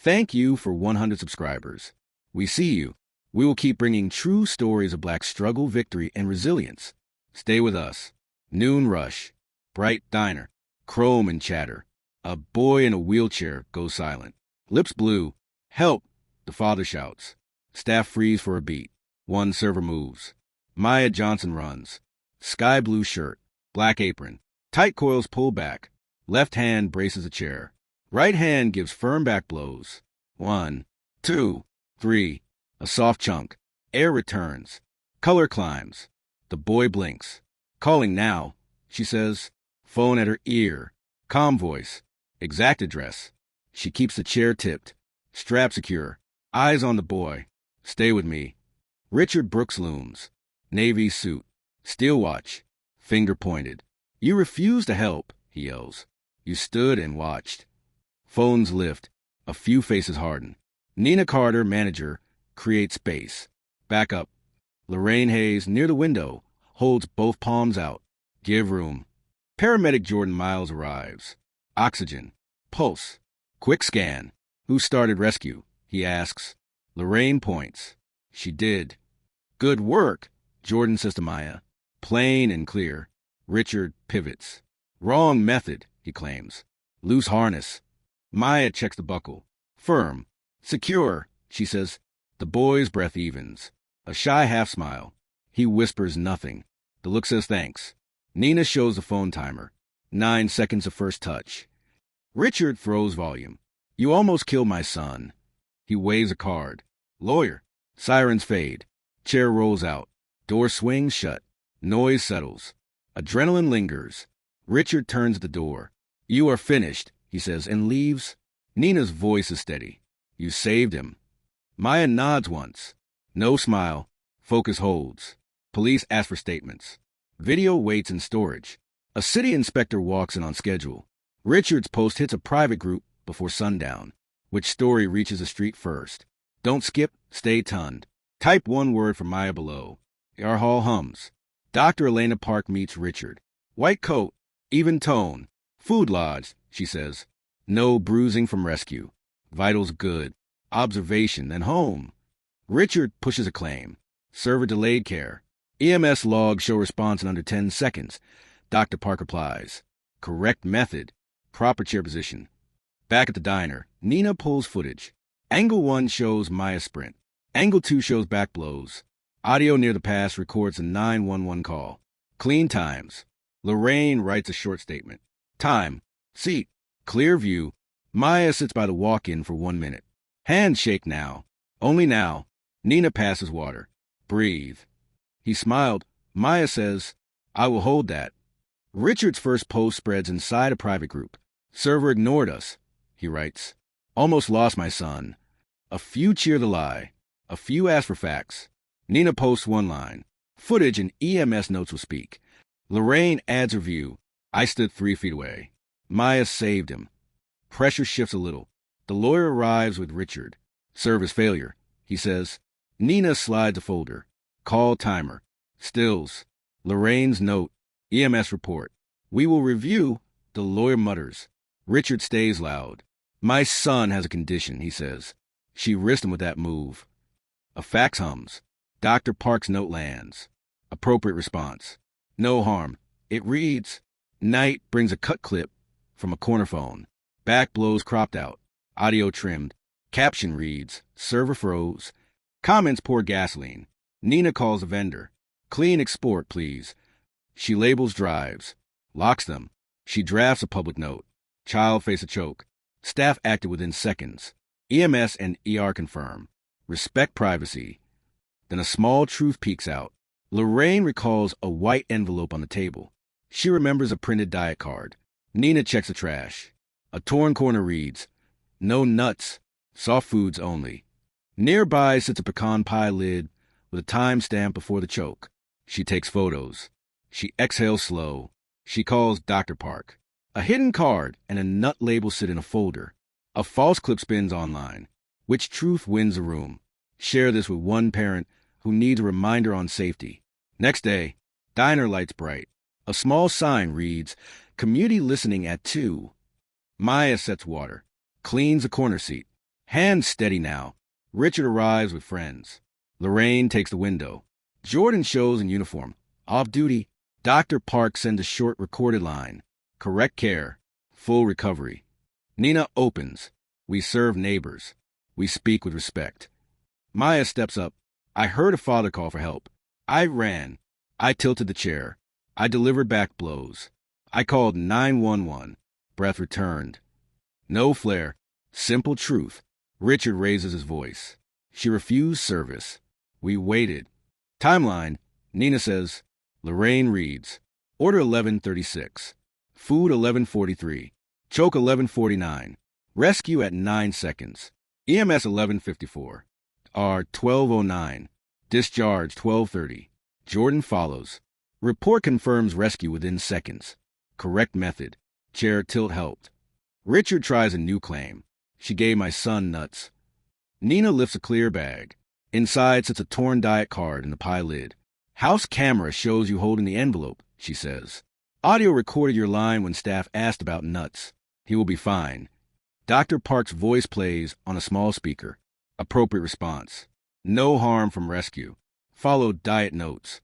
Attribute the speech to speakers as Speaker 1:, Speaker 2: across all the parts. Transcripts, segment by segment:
Speaker 1: Thank you for 100 subscribers. We see you. We will keep bringing true stories of Black struggle, victory, and resilience. Stay with us. Noon Rush, Bright Diner, Chrome and Chatter. A boy in a wheelchair goes silent. Lips blue. Help! The father shouts. Staff freeze for a beat. One server moves. Maya Johnson runs. Sky blue shirt. Black apron. Tight coils pull back. Left hand braces a chair. Right hand gives firm back blows. 1, 2, 3. A soft chunk. Air returns. Color climbs. The boy blinks. Calling now, she says. Phone at her ear. Calm voice. Exact address. She keeps the chair tipped. Strap secure. Eyes on the boy. Stay with me. Richard Brooks looms. Navy suit. Steel watch. Finger pointed. You refuse to help, he yells. You stood and watched. Phones lift. A few faces harden. Nina Carter, manager, creates space. Back up. Lorraine Hayes, near the window, holds both palms out. Give room. Paramedic Jordan Miles arrives. Oxygen. Pulse. Quick scan. Who started rescue? He asks. Lorraine points. She did. Good work, Jordan says to Maya. Plain and clear. Richard pivots. Wrong method, he claims. Loose harness. Maya checks the buckle. Firm. Secure, she says. The boy's breath evens. A shy half smile. He whispers nothing. The look says thanks. Nina shows the phone timer. 9 seconds of first touch. Richard throws volume. You almost killed my son. He waves a card. Lawyer. Sirens fade. Chair rolls out. Door swings shut. Noise settles. Adrenaline lingers. Richard turns at the door. You are finished, he says, and leaves. Nina's voice is steady. You saved him. Maya nods once. No smile. Focus holds. Police ask for statements. Video waits in storage. A city inspector walks in on schedule. Richard's post hits a private group before sundown. Which story reaches the street first? Don't skip, stay tunned. Type one word for Maya below. Our hall hums. Dr. Elena Park meets Richard. White coat, even tone. Food lodge, she says. No bruising from rescue. Vitals good. Observation, then home. Richard pushes a claim. Server delayed care. EMS logs show response in under 10 seconds. Dr. Park replies. Correct method. Proper chair position. Back at the diner, Nina pulls footage. Angle 1 shows Maya sprint. Angle 2 shows back blows. Audio near the pass records a 911 call. Clean times. Lorraine writes a short statement. Time. Seat. Clear view. Maya sits by the walk-in for 1 minute. Handshake now. Only now. Nina passes water. Breathe. He smiled. Maya says, I will hold that. Richard's first post spreads inside a private group. Server ignored us, he writes. Almost lost my son. A few cheer the lie. A few ask for facts. Nina posts one line. Footage and EMS notes will speak. Lorraine adds her view. I stood 3 feet away. Maya saved him. Pressure shifts a little. The lawyer arrives with Richard. Service failure, he says. Nina slides a folder. Call timer. Stills. Lorraine's note. EMS report. We will review, the lawyer mutters. Richard stays loud. My son has a condition, he says. She risked him with that move. A fax hums. Dr. Park's note lands. Appropriate response. No harm. It reads. Knight brings a cut clip from a corner phone. Back blows cropped out. Audio trimmed. Caption reads. Server froze. Comments pour gasoline. Nina calls a vendor. Clean export, please. She labels drives. Locks them. She drafts a public note. Child face a choke. Staff acted within seconds. EMS and ER confirm. Respect privacy. Then a small truth peeks out. Lorraine recalls a white envelope on the table. She remembers a printed diet card. Nina checks the trash. A torn corner reads, No nuts. Soft foods only. Nearby sits a pecan pie lid with a timestamp before the choke. She takes photos. She exhales slow. She calls Dr. Park. A hidden card and a nut label sit in a folder. A false clip spins online. Which truth wins the room? Share this with one parent who needs a reminder on safety. Next day, diner lights bright. A small sign reads, Community listening at 2. Maya sets water. Cleans a corner seat. Hands steady now. Richard arrives with friends. Lorraine takes the window. Jordan shows in uniform. Off duty. Dr. Park sends a short recorded line. Correct care. Full recovery. Nina opens. We serve neighbors. We speak with respect. Maya steps up. I heard a father call for help. I ran. I tilted the chair. I delivered back blows. I called 911. Breath returned. No flare. Simple truth. Richard raises his voice. She refused service. We waited. Timeline. Nina says. Lorraine reads. Order 1136. Food 1143. Choke 1149. Rescue at 9 seconds. EMS 1154. R 1209. Discharge 1230. Jordan follows. Report confirms rescue within seconds. Correct method. Chair tilt helped. Richard tries a new claim. She gave my son nuts. Nina lifts a clear bag. Inside sits a torn diet card in the pie lid. House camera shows you holding the envelope, she says. Audio recorded your line when staff asked about nuts. He will be fine. Dr. Park's voice plays on a small speaker. Appropriate response. No harm from rescue. Followed diet notes.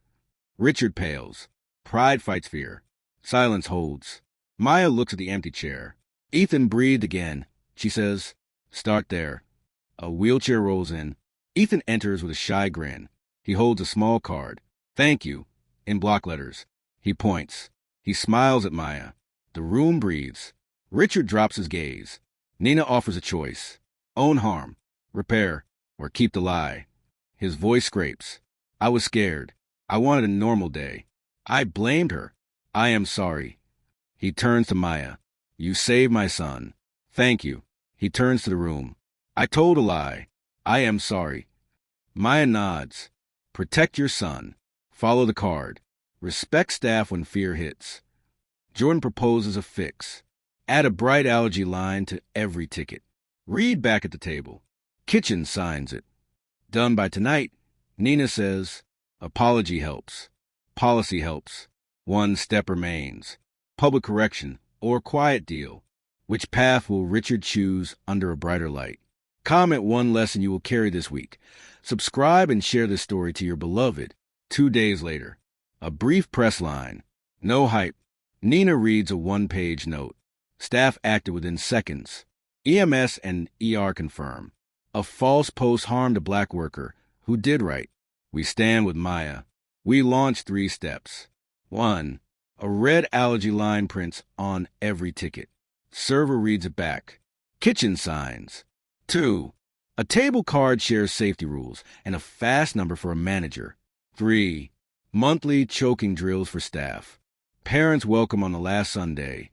Speaker 1: Richard pales. Pride fights fear. Silence holds. Maya looks at the empty chair. Ethan breathed again. She says, start there. A wheelchair rolls in. Ethan enters with a shy grin. He holds a small card. Thank you, in block letters. He points. He smiles at Maya. The room breathes. Richard drops his gaze. Nina offers a choice. Own harm, repair, or keep the lie. His voice scrapes. I was scared. I wanted a normal day. I blamed her. I am sorry. He turns to Maya. You saved my son. Thank you. He turns to the room. I told a lie. I am sorry. Maya nods. Protect your son. Follow the card. Respect staff when fear hits. Jordan proposes a fix. Add a bright allergy line to every ticket. Read back at the table. Kitchen signs it. Done by tonight, Nina says, apology helps. Policy helps. One step remains. Public correction or quiet deal. Which path will Richard choose under a brighter light? Comment one lesson you will carry this week. Subscribe and share this story to your beloved. 2 days later. A brief press line. No hype. Nina reads a one-page note. Staff acted within seconds. EMS and ER confirm. A false post harmed a black worker who did right. We stand with Maya. We launch 3 steps. 1. A red allergy line prints on every ticket. Server reads it back. Kitchen signs. 2. A table card shares safety rules and a fast number for a manager. 3. Monthly choking drills for staff. Parents welcome on the last Sunday.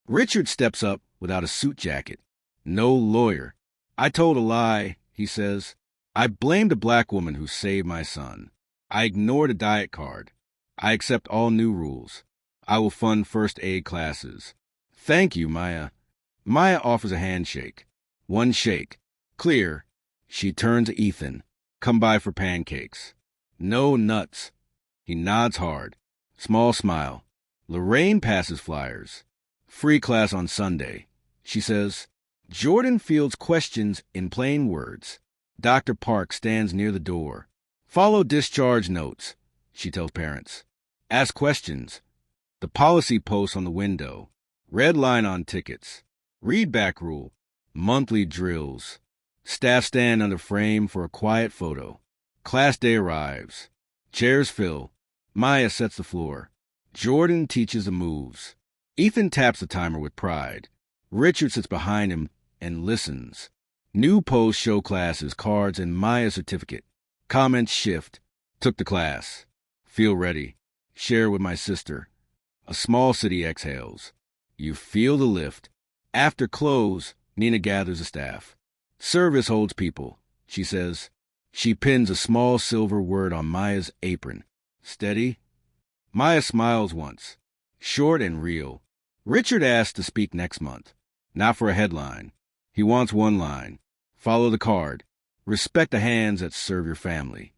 Speaker 1: Richard steps up without a suit jacket. No lawyer. I told a lie, he says. I blamed a black woman who saved my son. I ignored a diet card. I accept all new rules. I will fund first aid classes. Thank you, Maya. Maya offers a handshake. 1 shake. Clear. She turns to Ethan. Come by for pancakes. No nuts. He nods hard. Small smile. Lorraine passes flyers. Free class on Sunday. She says, Jordan fields questions in plain words. Dr. Park stands near the door. Follow discharge notes, she tells parents. Ask questions. The policy post on the window. Red line on tickets. Read back rule. Monthly drills. Staff stand under frame for a quiet photo. Class day arrives. Chairs fill. Maya sets the floor. Jordan teaches the moves. Ethan taps the timer with pride. Richard sits behind him and listens. New posts show classes, cards, and Maya's certificate. Comments shift. Took the class. Feel ready. Share with my sister. A small city exhales. You feel the lift. After close, Nina gathers the staff. Service holds people, she says. She pins a small silver word on Maya's apron. Steady. Maya smiles once. Short and real. Richard asks to speak next month. Not for a headline. He wants 1 line. Follow the card. Respect the hands that serve your family.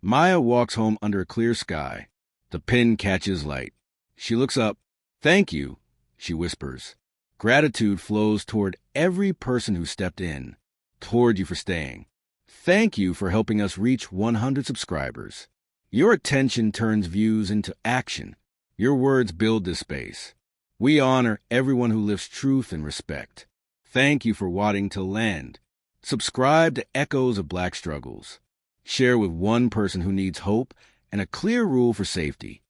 Speaker 1: Maya walks home under a clear sky. The pen catches light. She looks up. Thank you, she whispers. Gratitude flows toward every person who stepped in. toward you for staying. Thank you for helping us reach 100 subscribers. Your attention turns views into action. Your words build this space. We honor everyone who lives truth and respect. Thank you for wanting to land. Subscribe to Echoes of Black Struggles. Share with one person who needs hope and a clear rule for safety.